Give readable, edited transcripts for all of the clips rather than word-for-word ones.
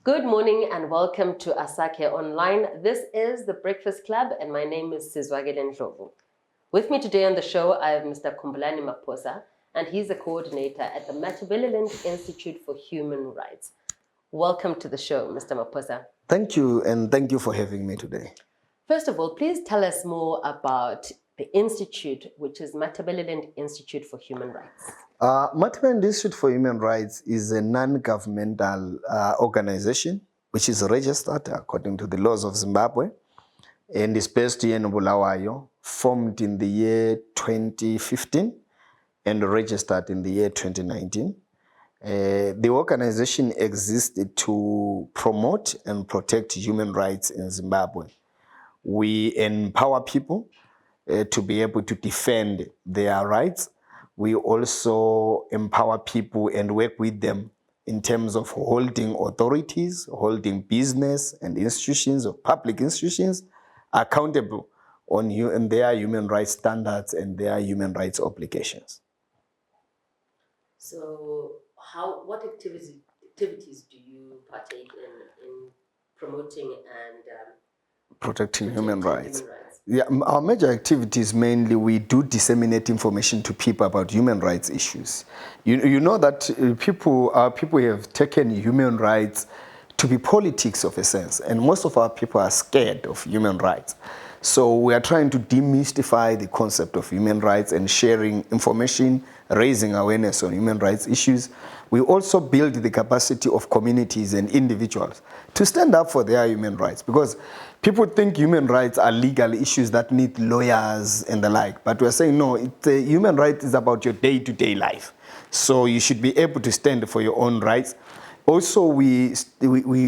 Good morning and welcome to Asake Online. This is the Breakfast Club and my name is Sizwakele Ndlovu. With me today on the show, I have Mr. Khumbulani Maphosa, and he's a coordinator at the Matabeleland Institute for Human Rights. Welcome to the show, Mr. Maphosa. Thank you, and thank you for having me today. First of all, please tell us more about the institute, which is Matabeleland Institute for Human Rights. Matabeleland Institute for Human Rights is a non-governmental organization which is registered according to the laws of Zimbabwe and is based here in Bulawayo, formed in the year 2015 and registered in the year 2019. The organization existed to promote and protect human rights in Zimbabwe. We empower people to be able to defend their rights. We also empower people and work with them in terms of holding authorities, holding business and institutions or public institutions accountable on their human rights standards and their human rights obligations. So, what activities do you partake in promoting and protecting human rights? Yeah, our major activities mainly we do disseminate information to people about human rights issues. You know that people have taken human rights to be politics of a sense, and most of our people are scared of human rights. So we are trying to demystify the concept of human rights and sharing information, raising awareness on human rights issues. We also build the capacity of communities and individuals to stand up for their human rights, because people think human rights are legal issues that need lawyers and the like. But we're saying, no, human rights is about your day-to-day life. So you should be able to stand for your own rights. Also, we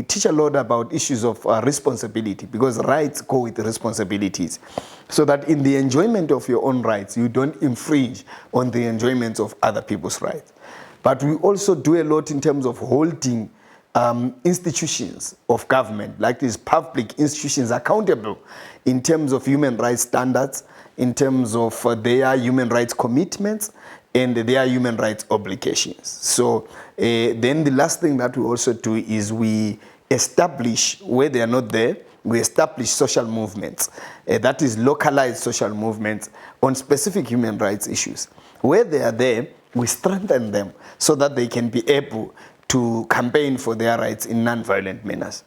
teach a lot about issues of responsibility, because rights go with responsibilities, so that in the enjoyment of your own rights, you don't infringe on the enjoyment of other people's rights. But we also do a lot in terms of holding institutions of government, like these public institutions, accountable in terms of human rights standards, in terms of their human rights commitments, and their human rights obligations. So then the last thing that we also do is we establish, where they are not there, we establish social movements, that is localized social movements on specific human rights issues. Where they are there, we strengthen them so that they can be able to campaign for their rights in non-violent manners.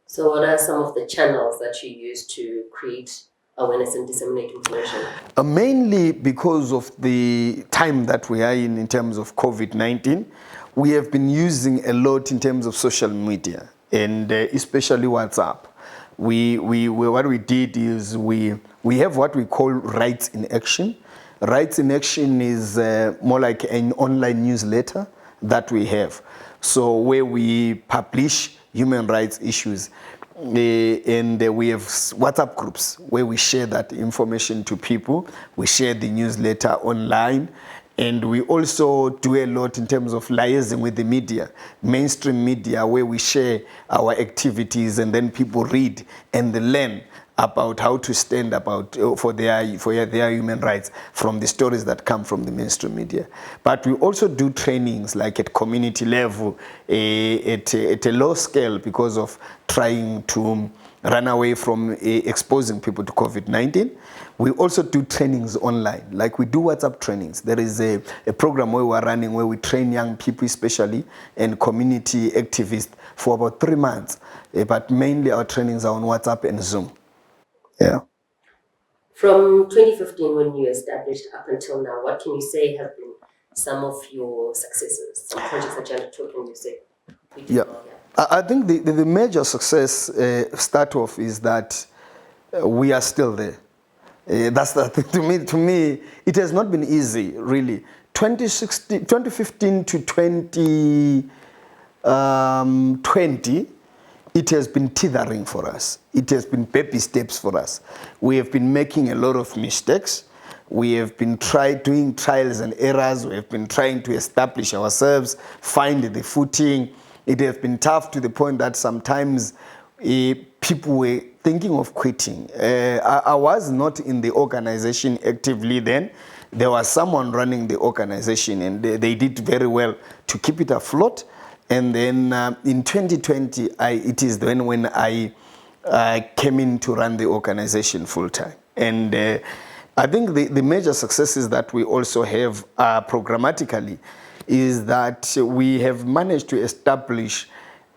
So what are some of the channels that you use to create awareness and disseminate information? Mainly because of the time that we are in terms of COVID-19, we have been using a lot in terms of social media, and especially WhatsApp. What we did is we have what we call Rights in Action. Rights in Action is more like an online newsletter that we have. So where we publish human rights issues, and we have WhatsApp groups where we share that information to people. We share the newsletter online, and we also do a lot in terms of liaising with the media, mainstream media, where we share our activities and then people read and they learn about how to stand for their human rights from the stories that come from the mainstream media. But we also do trainings like at community level, at a low scale, because of trying to run away from exposing people to COVID-19. We also do trainings online, like we do WhatsApp trainings. There is a program where we're running where we train young people especially and community activists for about 3 months. But mainly our trainings are on WhatsApp and Zoom. Yeah. From 2015, when you established up until now, what can you say have been some of your successes, some projects that you undertook and you say? Yeah, I think the major success start off is that we are still there. That's the thing. To me, it has not been easy, really. 2015 to 2020, it has been tethering for us. It has been baby steps for us. We have been making a lot of mistakes. We have been doing trials and errors. We have been trying to establish ourselves, find the footing. It has been tough to the point that sometimes people were thinking of quitting. I was not in the organization actively then. There was someone running the organization, and they did very well to keep it afloat. And then in 2020, it is then when I came in to run the organization full time. And I think the major successes that we also have programmatically is that we have managed to establish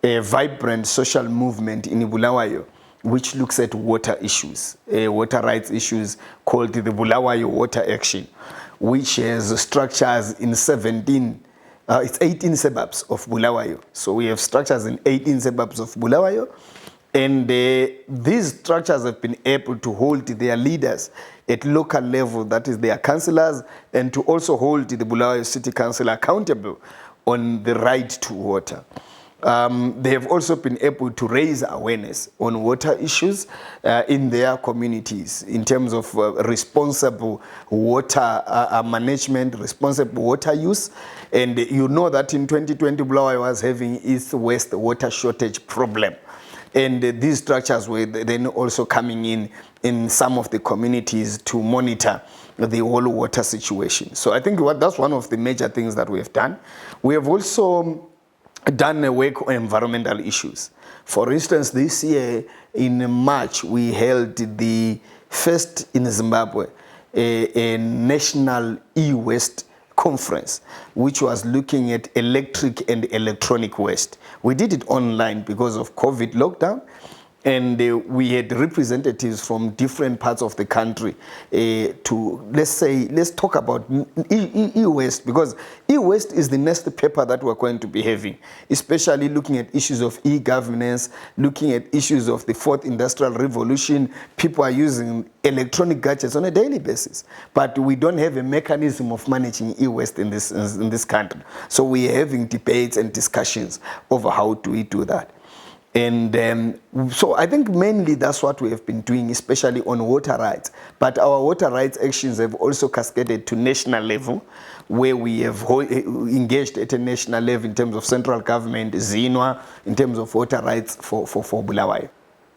a vibrant social movement in Bulawayo, which looks at water issues, water rights issues, called the Bulawayo Water Action, which has structures in 18 suburbs of Bulawayo. So we have structures in 18 suburbs of Bulawayo, and these structures have been able to hold their leaders at local level, that is their councillors, and to also hold the Bulawayo City Council accountable on the right to water. They have also been able to raise awareness on water issues in their communities in terms of responsible water management, responsible water use. And you know that in 2020, Bulawayo was having east-west water shortage problem. And these structures were then also coming in some of the communities to monitor the whole water situation. So I think that's one of the major things that we have done. We have also done a work on environmental issues. For instance, this year in March, we held the first in Zimbabwe, a national EWaste conference, which was looking at electric and electronic waste. We did it online because of COVID lockdown, and we had representatives from different parts of the country to, let's talk about EWaste, because EWaste is the next paper that we're going to be having, especially looking at issues of e-governance, looking at issues of the fourth industrial revolution. People are using electronic gadgets on a daily basis, but we don't have a mechanism of managing e-waste in this country. So we're having debates and discussions over how do we do that. And so I think mainly that's what we have been doing, especially on water rights. But our water rights actions have also cascaded to national level, where we have engaged at a national level in terms of central government, ZINWA, in terms of water rights for Bulawayo.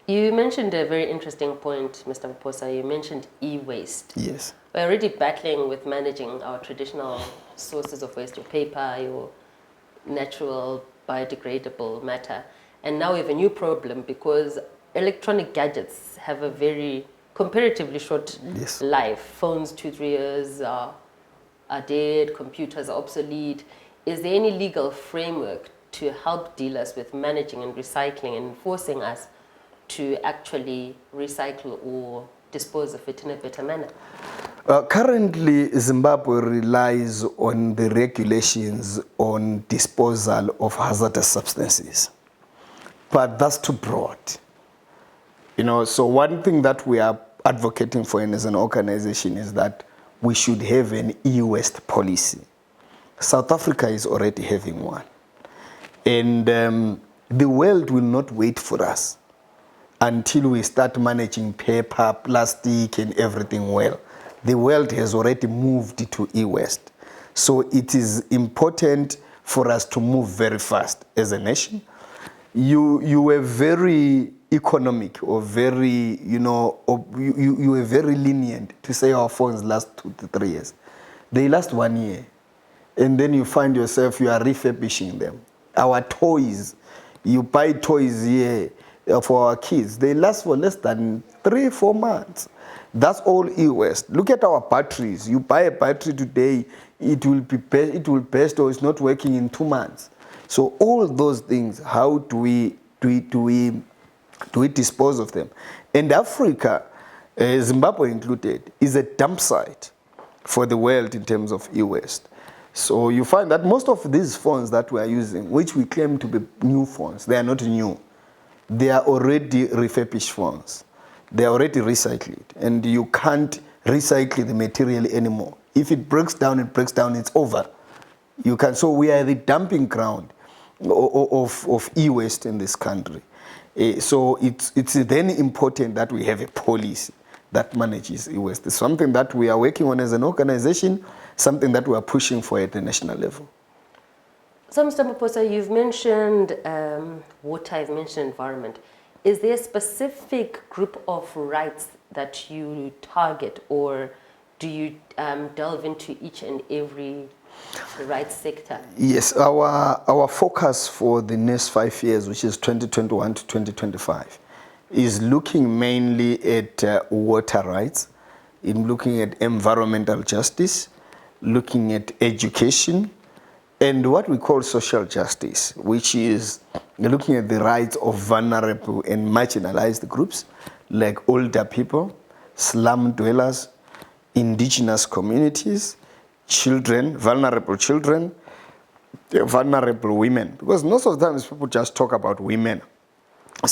You mentioned a very interesting point, Mr. Maphosa. You mentioned e-waste. Yes. We're already battling with managing our traditional sources of waste, your paper, your natural biodegradable matter. And now we have a new problem because electronic gadgets have a very comparatively short life. Phones, 2-3 years are dead, computers are obsolete. Is there any legal framework to help dealers with managing and recycling and forcing us to actually recycle or dispose of it in a better manner? Currently, Zimbabwe relies on the regulations on disposal of hazardous substances. But that's too broad. You know, so one thing that we are advocating for as an organization is that we should have an e-waste policy. South Africa is already having one. And the world will not wait for us until we start managing paper, plastic, and everything well. The world has already moved to e-waste. So it is important for us to move very fast as a nation. You were very economic or very, you were very lenient to say our phones last 2 to 3 years. They last 1 year. And then you find yourself, you are refurbishing them. Our toys, you buy toys here for our kids. They last for less than 3-4 months. That's all e-waste. Look at our batteries. You buy a battery today, it will burst or it's not working in 2 months. So all those things, how do we dispose of them? And Africa, Zimbabwe included, is a dump site for the world in terms of e-waste. So you find that most of these phones that we are using, which we claim to be new phones, they are not new. They are already refurbished phones. They are already recycled. And you can't recycle the material anymore. If it breaks down, it's over. You can. So we are the dumping ground of e-waste in this country. So it's then important that we have a policy that manages e-waste. It's something that we are working on as an organization, something that we are pushing for at the national level. So, Mr. Maphosa, you've mentioned water, you've mentioned environment. Is there a specific group of rights that you target, or do you delve into each and every the rights sector? Yes, our focus for the next 5 years, which is 2021 to 2025, is looking mainly at water rights, in looking at environmental justice, looking at education, and what we call social justice, which is looking at the rights of vulnerable and marginalized groups like older people, slum dwellers, indigenous communities, children, vulnerable women. Because most of the times people just talk about women's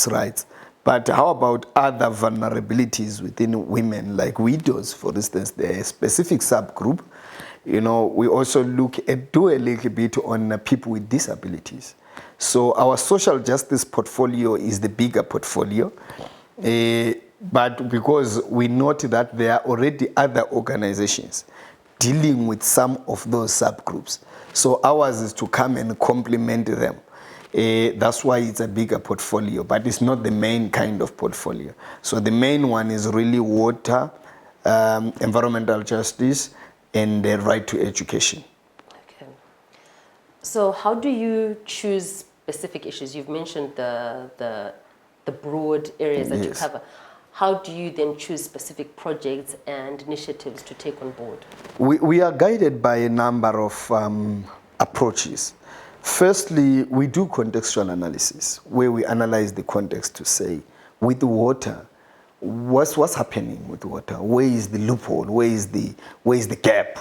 rights. But how about other vulnerabilities within women, like widows, for instance? They're a specific subgroup. You know, we also do a little bit on people with disabilities. So our social justice portfolio is the bigger portfolio. But because we note that there are already other organizations dealing with some of those subgroups. So ours is to come and complement them. That's why it's a bigger portfolio, but it's not the main kind of portfolio. So the main one is really water, environmental justice, and the right to education. Okay. So how do you choose specific issues? You've mentioned the broad areas that you cover. How do you then choose specific projects and initiatives to take on board? We are guided by a number of approaches. Firstly, we do contextual analysis, where we analyze the context to say, with water, what's happening with water? Where is the loophole? Where is the gap?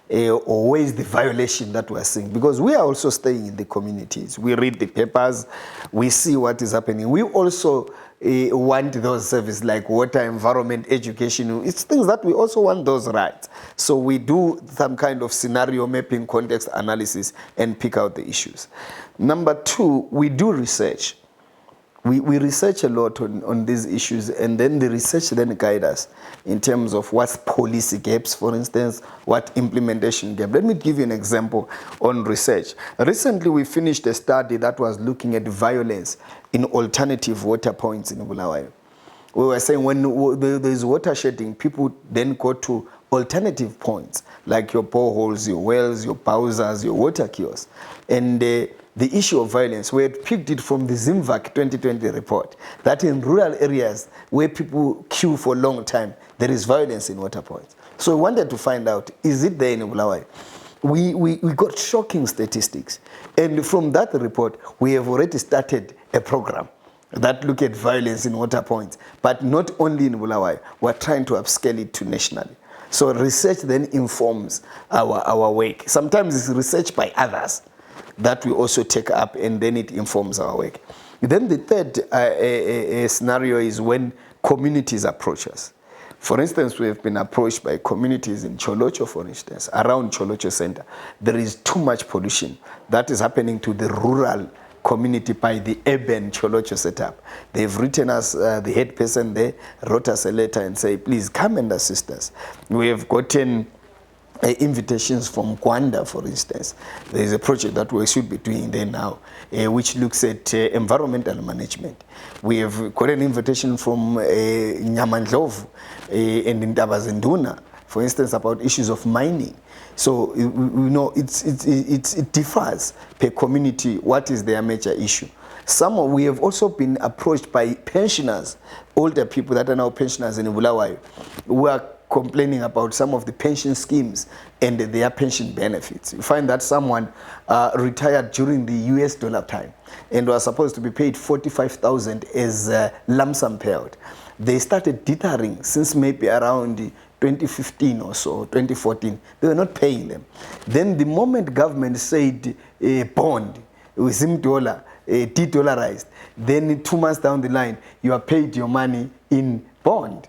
Or where is the violation that we're seeing? Because we are also staying in the communities. We read the papers, we see what is happening. We also want those services like water, environment, education. It's things that we also want those rights. So we do some kind of scenario mapping, context analysis, and pick out the issues. Number two, we do research. We research a lot on these issues, and then the research then guide us in terms of what's policy gaps, for instance, what implementation gap. Let me give you an example on research. Recently, we finished a study that was looking at violence in alternative water points in Bulawayo. We were saying when there's water shedding, people then go to alternative points, like your boreholes, your wells, your pausas, your water kiosks. And the issue of violence, we had picked it from the ZIMVAC 2020 report, that in rural areas where people queue for a long time, there is violence in water points. So we wanted to find out, is it there in Bulawayo? We got shocking statistics. And from that report, we have already started a program that look at violence in water points, but not only in Bulawayo, we're trying to upscale it to nationally. So research then informs our work. Sometimes it's research by others that we also take up, and then it informs our work. Then the third scenario is when communities approach us. For instance, we have been approached by communities in Cholocho, for instance, around Cholocho Center. There is too much pollution that is happening to the rural community by the urban Cholocho setup. They've written us, the head person there wrote us a letter and say, please come and assist us. We have gotten invitations from Gwanda, for instance. There is a project that we should be doing there now, which looks at environmental management. We have got an invitation from Ndlovu and Ndlovu, for instance, about issues of mining. So you know, it differs per community. What is their major issue? We have also been approached by pensioners, older people that are now pensioners in Bulawayo, who are complaining about some of the pension schemes and their pension benefits. You find that someone retired during the US dollar time and was supposed to be paid $45,000 as a lump sum payout. They started dithering since maybe around 2015 or so, 2014. They were not paying them. Then the moment government said a bond with $1 de-dollarized, then 2 months down the line, you are paid your money in bond,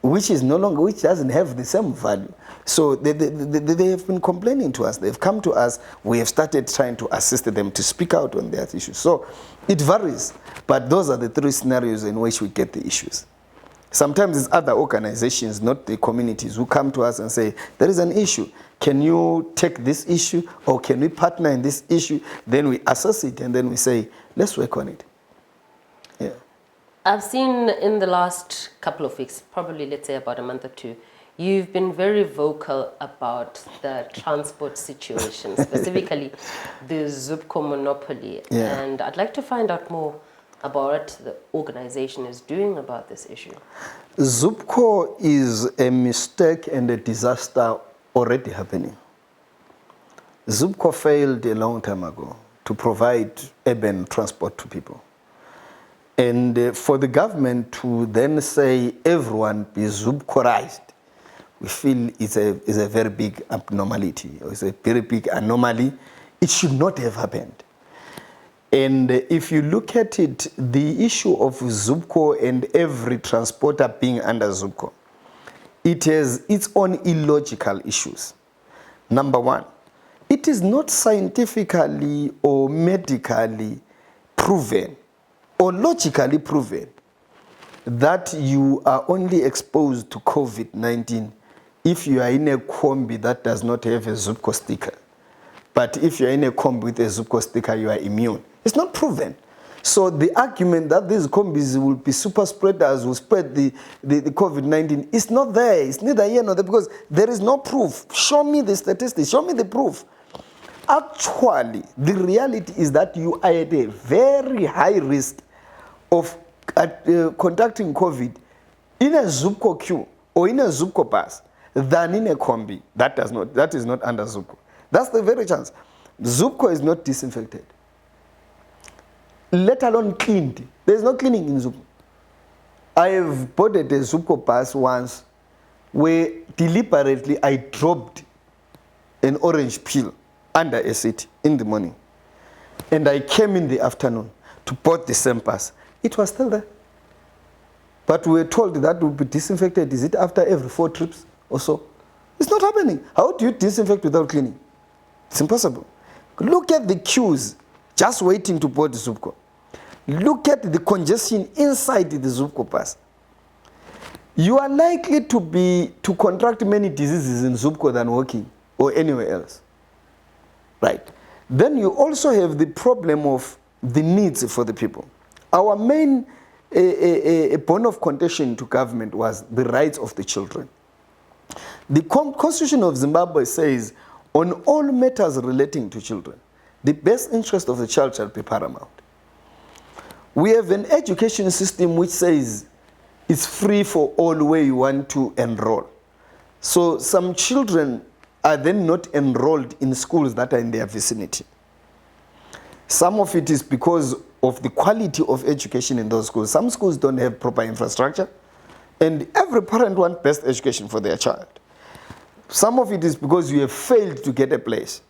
which is no longer, which doesn't have the same value. So they have been complaining to us. They've come to us. We have started trying to assist them to speak out on their issues. So it varies, but those are the three scenarios in which we get the issues. Sometimes it's other organizations, not the communities, who come to us and say, there is an issue. Can you take this issue, or can we partner in this issue? Then we assess it, and then we say, let's work on it. Yeah. I've seen in the last couple of weeks, probably let's say about a month or two, You've been very vocal about the transport situation, specifically the Zupco monopoly. Yeah. And I'd like to find out more about what the organization is doing about this issue. Zupco is a mistake and a disaster already happening. Zupco failed a long time ago to provide urban transport to people. And for the government to then say everyone be Zupcoized, we feel is a very big abnormality, or it's a very big anomaly. It should not have happened. And if you look at it, the issue of Zupco and every transporter being under Zupco, it has its own illogical issues. Number one, it is not scientifically or medically proven or logically proven that you are only exposed to COVID-19 if you are in a combi that does not have a Zupco sticker. But if you're in a combi with a Zupco sticker, you are immune. It's not proven. So the argument that these combis will be super spreaders, will spread the COVID-19, is not there. It's neither here nor there because there is no proof. Show me the statistics. Show me the proof. Actually, the reality is that you are at a very high risk of contracting COVID in a Zupco queue or in a Zupco bus than in a combi that is not under Zupco. That's the very chance. Zupco is not disinfected, let alone cleaned. There's no cleaning in Zupco. I have boarded a Zupco bus once where deliberately I dropped an orange peel under a seat in the morning. And I came in the afternoon to board the same bus. It was still there. But we were told that would be disinfected. Is it after every 4 trips or so? It's not happening. How do you disinfect without cleaning? It's impossible. Look at the queues just waiting to board the Zupco. Look at the congestion inside the Zupco bus. You are likely to contract many diseases in Zupco than walking or anywhere else. Right. Then you also have the problem of the needs for the people. Our main bone of contention to government was the rights of the children. The Constitution of Zimbabwe says, on all matters relating to children, the best interest of the child shall be paramount. We have an education system which says it's free for all where you want to enroll. So some children are then not enrolled in schools that are in their vicinity. Some of it is because of the quality of education in those schools. Some schools don't have proper infrastructure, and every parent wants best education for their child. Some of it is because you have failed to get a place.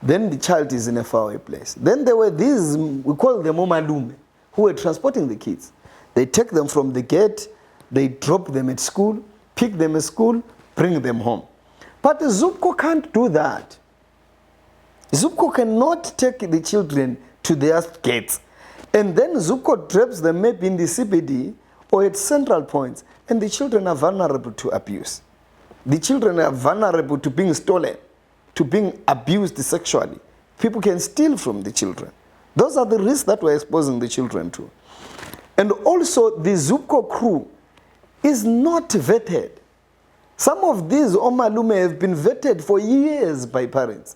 Then the child is in a faraway place. Then there were these, we call them omalume, who were transporting the kids. They take them from the gate, they drop them at school, pick them at school, bring them home. But the Zupco can't do that. Zupco cannot take the children to their gates. And then Zupco drops them maybe in the CBD or at central points, and the children are vulnerable to abuse. The children are vulnerable to being stolen, to being abused sexually. People can steal from the children. Those are the risks that we're exposing the children to. And also, the Zupco crew is not vetted. Some of these omalume have been vetted for years by parents.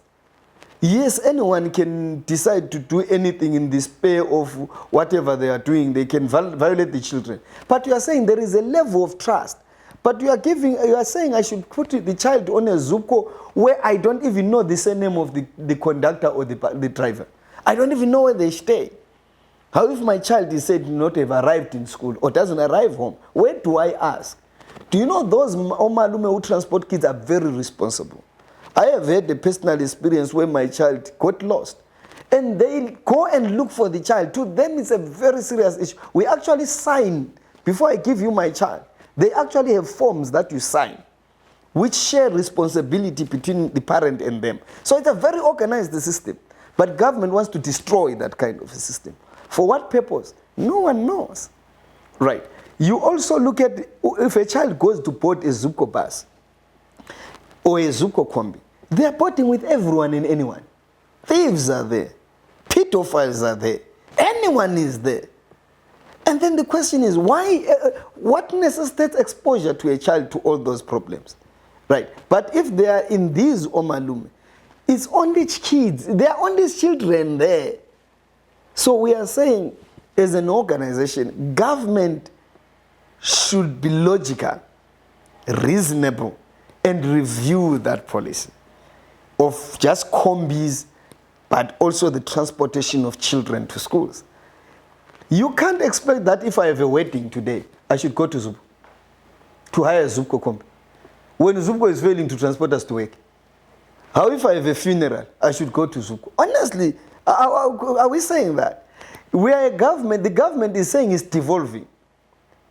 Yes, anyone can decide to do anything in the spare of whatever they are doing. They can violate the children. But you are saying there is a level of trust. But you are saying I should put the child on a Zupco where I don't even know the surname of the conductor or the driver. I don't even know where they stay. How if my child is said not have arrived in school or doesn't arrive home? Where do I ask? Do you know those omalume who transport kids are very responsible? I have had a personal experience where my child got lost. And they go and look for the child. To them, it's a very serious issue. We actually sign, before I give you my child, they actually have forms that you sign, which share responsibility between the parent and them. So it's a very organized system. But government wants to destroy that kind of a system. For what purpose? No one knows. Right. You also look at, if a child goes to board a Zupco bus or a Zupco combi, they are boarding with everyone and anyone. Thieves are there. Pedophiles are there. Anyone is there. And then the question is, why? What necessitates exposure to a child to all those problems? Right. But if they are in these Omalume, it's only kids. There are only children there. So we are saying, as an organization, government should be logical, reasonable, and review that policy of just combis, but also the transportation of children to schools. You can't expect that if I have a wedding today, I should go to Zupco, to hire a Zupco combi, when Zupco is failing to transport us to work. How if I have a funeral, I should go to Zupco? Honestly, are we saying that? We are a government, the government is saying it's devolving.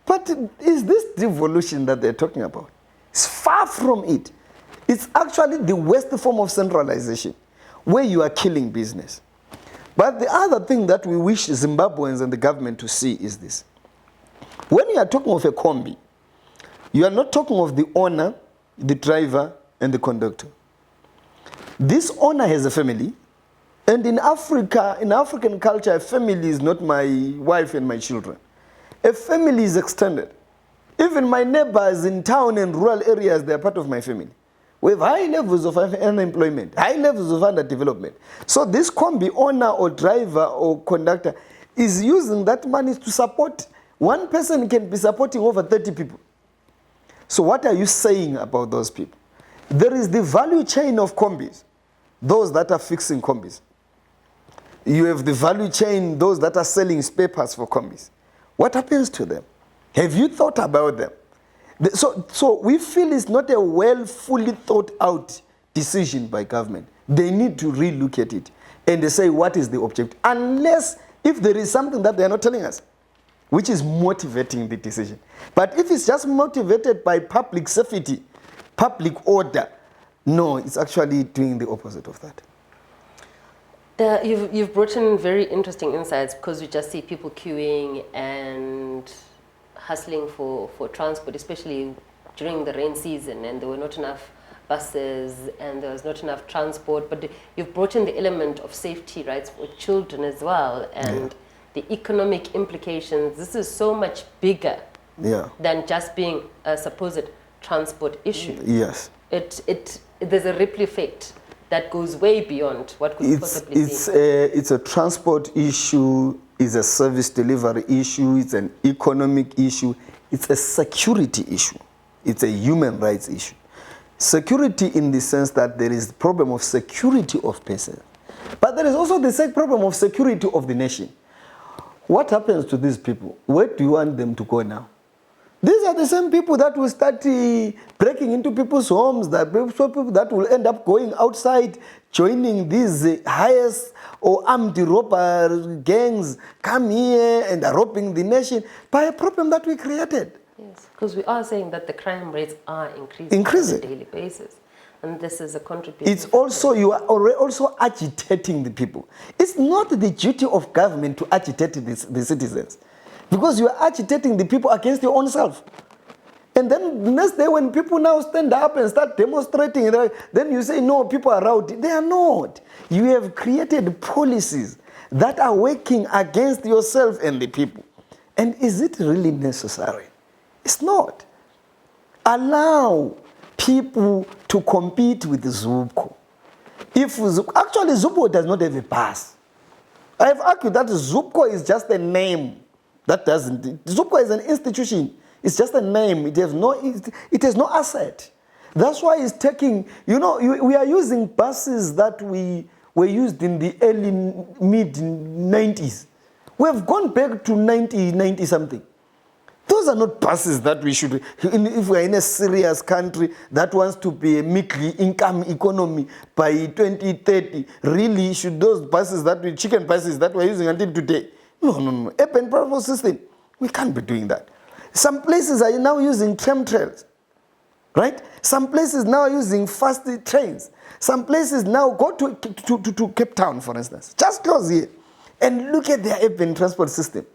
But is this devolution that they're talking about? It's far from it. It's actually the worst form of centralization, where you are killing business. But the other thing that we wish Zimbabweans and the government to see is this. When you are talking of a combi, you are not talking of the owner, the driver, and the conductor. This owner has a family, and in Africa, in African culture, a family is not my wife and my children. A family is extended. Even my neighbors in town and rural areas, they are part of my family. We have high levels of unemployment, high levels of underdevelopment. So this combi owner or driver or conductor is using that money to support. One person can be supporting over 30 people. So what are you saying about those people? There is the value chain of combis, those that are fixing combis. You have the value chain, those that are selling spare parts for combis. What happens to them? Have you thought about them? So we feel it's not a fully thought out decision by government. They need to relook at it and they say what is the objective. Unless if there is something that they are not telling us, which is motivating the decision. But if it's just motivated by public safety, public order, no, it's actually doing the opposite of that. You've brought in very interesting insights, because you just see people queuing and hustling for transport, especially during the rain season, and there were not enough buses and there was not enough transport. But you've brought in the element of safety rights for children as well, and the economic implications. This is so much bigger than just being a supposed transport issue. Yes. There's a ripple effect that goes way beyond what could possibly be. It's a transport issue, it's a service delivery issue, it's an economic issue, it's a security issue, it's a human rights issue. Security in the sense that there is the problem of security of persons, but there is also the same problem of security of the nation. What happens to these people? Where do you want them to go now? These are the same people that will start breaking into people's homes, people that will end up going outside, joining these highest or armed robber gangs, come here and are robbing the nation by a problem that we created. Yes, because we are saying that the crime rates are increasing on a daily basis. And this is a contribution. It's also, you are also agitating the people. It's not the duty of government to agitate the citizens, because you are agitating the people against your own self. And then the next day when people now stand up and start demonstrating, then you say, no, people are rowdy. They are not. You have created policies that are working against yourself and the people. And is it really necessary? It's not. Allow people to compete with Zupco. Actually, Zupco does not have a pass. I have argued that Zupco is just a name. That doesn't. Zupco is an institution. It's just a name. It has no asset. That's why it's taking. We are using buses that were used in the early mid-90s. We have gone back to 90 something. Those are not buses that we should. If we are in a serious country that wants to be a middle-income economy by 2030, really should those buses chicken buses that we're using until today? No. Urban transport system. We can't be doing that. Some places are now using tram trails, right? Some places now are using fast trains. Some places now go to Cape Town, for instance, just close here, and look at their urban transport system.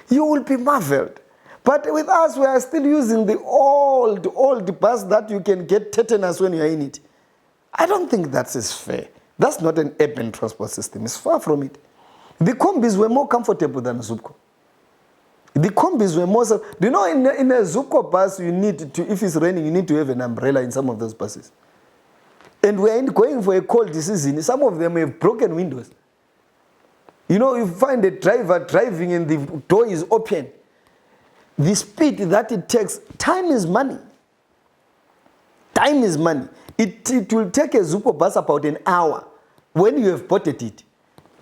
You will be marveled. But with us, we are still using the old bus that you can get tetanus when you are in it. I don't think that is fair. That's not an urban transport system. It's far from it. The combis were more comfortable than Zupco. The combis were more. Do you know in a Zuko bus, you need to, if it's raining, you need to have an umbrella in some of those buses. And we're going for a cold season. Some of them have broken windows. You know, you find a driver driving and the door is open. The speed that it takes, time is money. Time is money. It will take a Zuko bus about an hour when you have bought it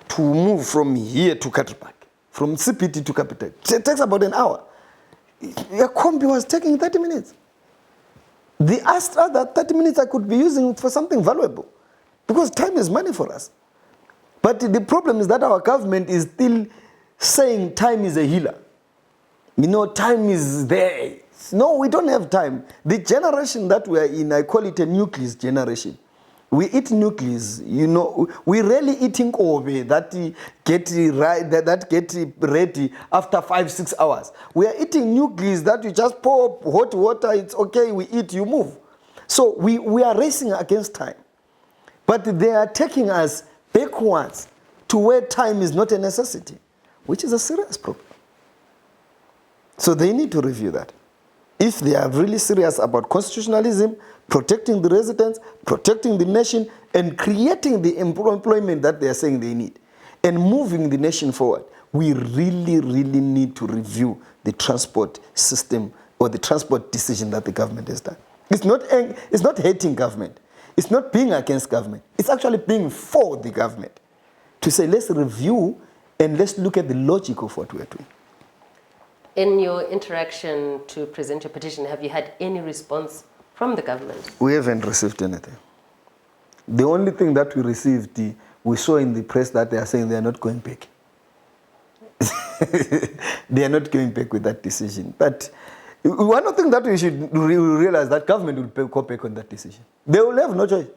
to move from here to Katripak, from CPT to Capital. It takes about an hour. A combi was taking 30 minutes. The other 30 minutes I could be using for something valuable, because time is money for us. But the problem is that our government is still saying time is a healer. You know, time is there. No, we don't have time. The generation that we are in, I call it a nucleus generation. We eat nucleus, you know. We're really eating over that get ready after 5-6 hours. We are eating nucleus that you just pour hot water, it's okay, we eat, you move. So we are racing against time. But they are taking us backwards to where time is not a necessity, which is a serious problem. So they need to review that. If they are really serious about constitutionalism, protecting the residents, protecting the nation, and creating the employment that they are saying they need, and moving the nation forward, we really, really need to review the transport system or the transport decision that the government has done. It's not hating government. It's not being against government. It's actually being for the government. To say, let's review and let's look at the logic of what we are doing. In your interaction to present your petition, have you had any response from the government? We haven't received anything. The only thing that we received, we saw in the press that they are saying they are not going back. They are not going back with that decision. But one thing that we should realize, that government will go back on that decision. They will have no choice.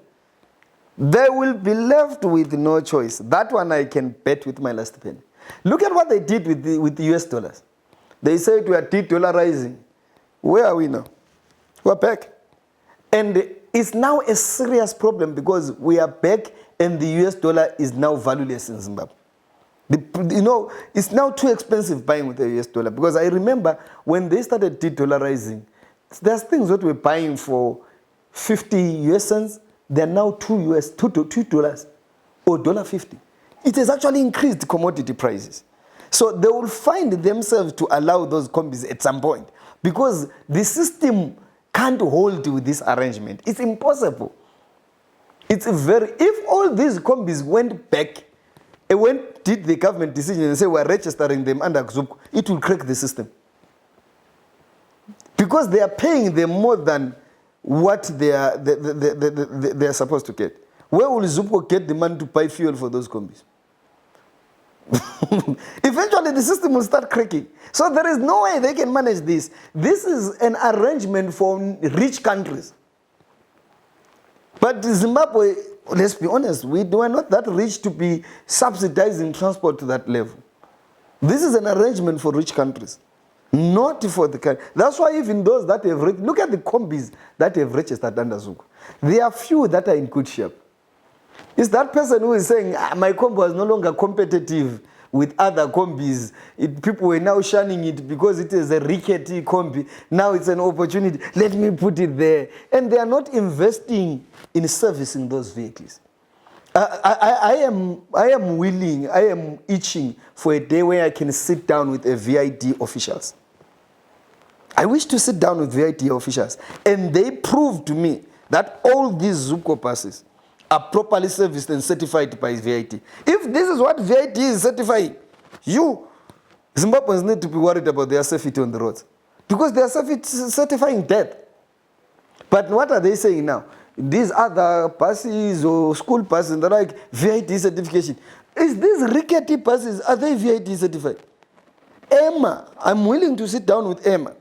They will be left with no choice. That one I can bet with my last penny. Look at what they did with the US dollars. They said we are de-dollarizing. Where are we now? We're back. And it's now a serious problem because we are back and the US dollar is now valueless in Zimbabwe. You know, it's now too expensive buying with the US dollar, because I remember when they started de-dollarizing, there's things that we're buying for 50 US cents, they're now $2 or $1.50. It has actually increased commodity prices. So they will find themselves to allow those combis at some point, because the system can't hold with this arrangement. It's impossible. If all these combis went back, and did the government decision and say we're registering them under XUP, it will crack the system. Because they are paying them more than what they are supposed to get. Where will ZUPCO get the money to buy fuel for those combis? Eventually the system will start cracking. So there is no way they can manage this. This is an arrangement for rich countries. But Zimbabwe, let's be honest, we are not that rich to be subsidizing transport to that level. This is an arrangement for rich countries, not for the country. That's why even those that have look at the combis that have registered under ZUPCO. There are few that are in good shape. It's that person who is saying, my combi was no longer competitive with other combis. People were now shunning it because it is a rickety combi. Now it's an opportunity. Let me put it there. And they are not investing in servicing those vehicles. I am willing, I am itching for a day where I can sit down with a VID officials. I wish to sit down with VID officials, and they prove to me that all these ZUPCO passes are properly serviced and certified by VIT. If this is what VIT is certifying, Zimbabweans need to be worried about their safety on the roads, because they are certifying death. But what are they saying now? These other buses or school buses, they're like VIT certification. Is these rickety buses, are they VIT certified? Emma, I'm willing to sit down with Emma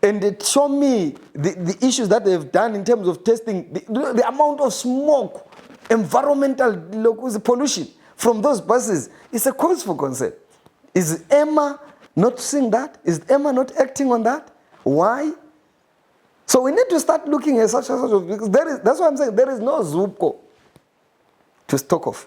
and show me the issues that they've done in terms of testing, the amount of smoke, environmental pollution from those buses. It's a cause for concern. Is Emma not seeing that? Is Emma not acting on that? Why? So we need to start looking at such and such, because that's what I'm saying. There is no ZUPCO to talk of.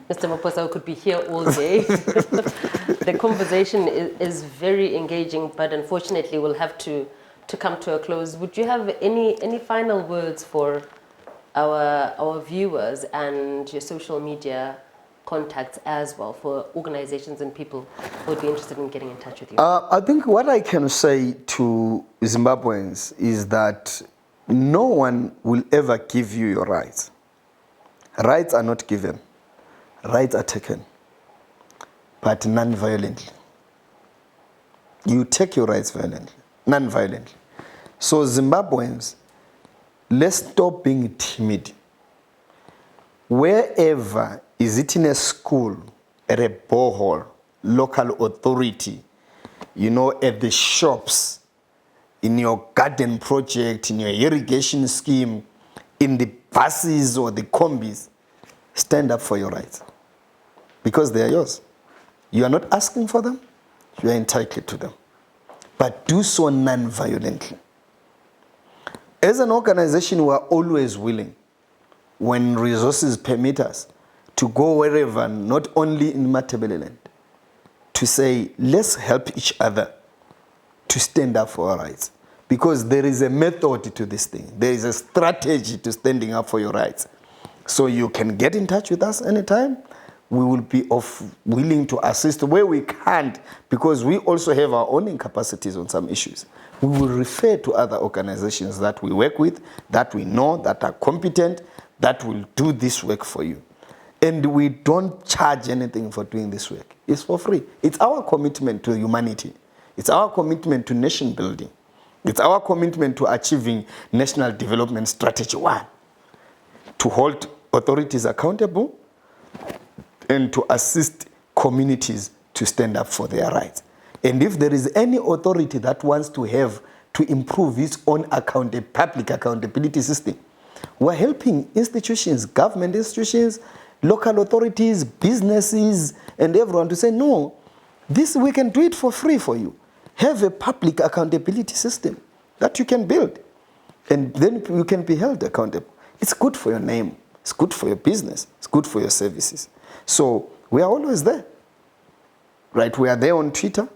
Mr. Maphosa, we could be here all day. The conversation is very engaging, but unfortunately we'll have to come to a close. Would you have any final words for our viewers and your social media contacts as well, for organizations and people who would be interested in getting in touch with you? I think what I can say to Zimbabweans is that no one will ever give you your rights. Rights are not given. Rights are taken, but non-violently. You take your rights violently, non-violently. So Zimbabweans, let's stop being timid. Wherever, is it in a school, at a borehole, local authority, at the shops, in your garden project, in your irrigation scheme, in the buses or the combis, stand up for your rights. Because they are yours. You are not asking for them, you are entitled to them. But do so non-violently. As an organization, we are always willing, when resources permit us, to go wherever, not only in Matabeleland, to say, let's help each other to stand up for our rights. Because there is a method to this thing. There is a strategy to standing up for your rights. So you can get in touch with us anytime. We will be willing to assist where we can't, because we also have our own incapacities on some issues. We will refer to other organizations that we work with, that we know, that are competent, that will do this work for you. And we don't charge anything for doing this work. It's for free. It's our commitment to humanity. It's our commitment to nation building. It's our commitment to achieving National Development Strategy 1, to hold authorities accountable and to assist communities to stand up for their rights. And if there is any authority that wants to improve its own public accountability system, we're helping institutions, government institutions, local authorities, businesses, and everyone to say, no, we can do it for free for you. Have a public accountability system that you can build, and then you can be held accountable. It's good for your name. It's good for your business. It's good for your services. So we are always there, right? We are there on Twitter.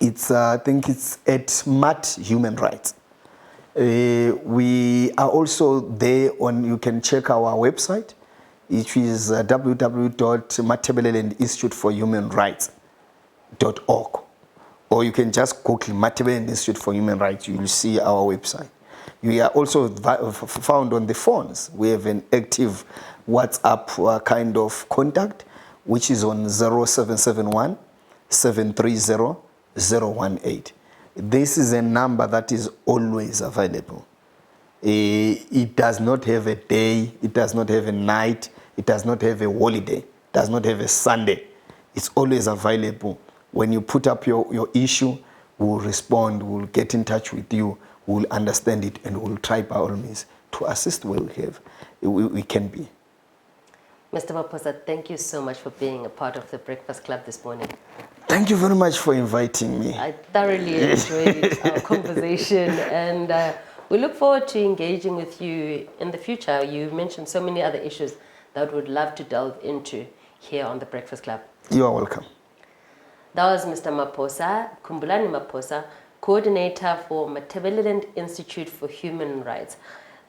I think it's at Mat Human Rights. We are also there you can check our website, which is www.Matabeleland Institute for Human Rights.org. Or you can just Google Matabeleland Institute for Human Rights. You will see our website. We are also found on the phones. We have an active WhatsApp kind of contact, which is on 0771 730 018. This is a number that is always available. It does not have a day, it does not have a night, it does not have a holiday, it does not have a Sunday. It's always available. When you put up your issue, we'll respond, we'll get in touch with you, we'll understand it, and we'll try by all means to assist where we can be. Mr. Maphosa, thank you so much for being a part of the Breakfast Club this morning. Thank you very much for inviting me. I thoroughly enjoyed our conversation, and we look forward to engaging with you in the future. You mentioned so many other issues that we would love to delve into here on the Breakfast Club. You are welcome. That was Mr. Maphosa, Khumbulani Maphosa, coordinator for Matabeleland Institute for Human Rights.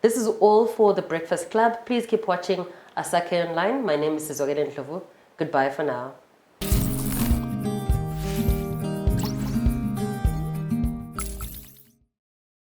This is all for the Breakfast Club. Please keep watching Asake Online. My name is Sizwakele Ndlovu. Goodbye for now.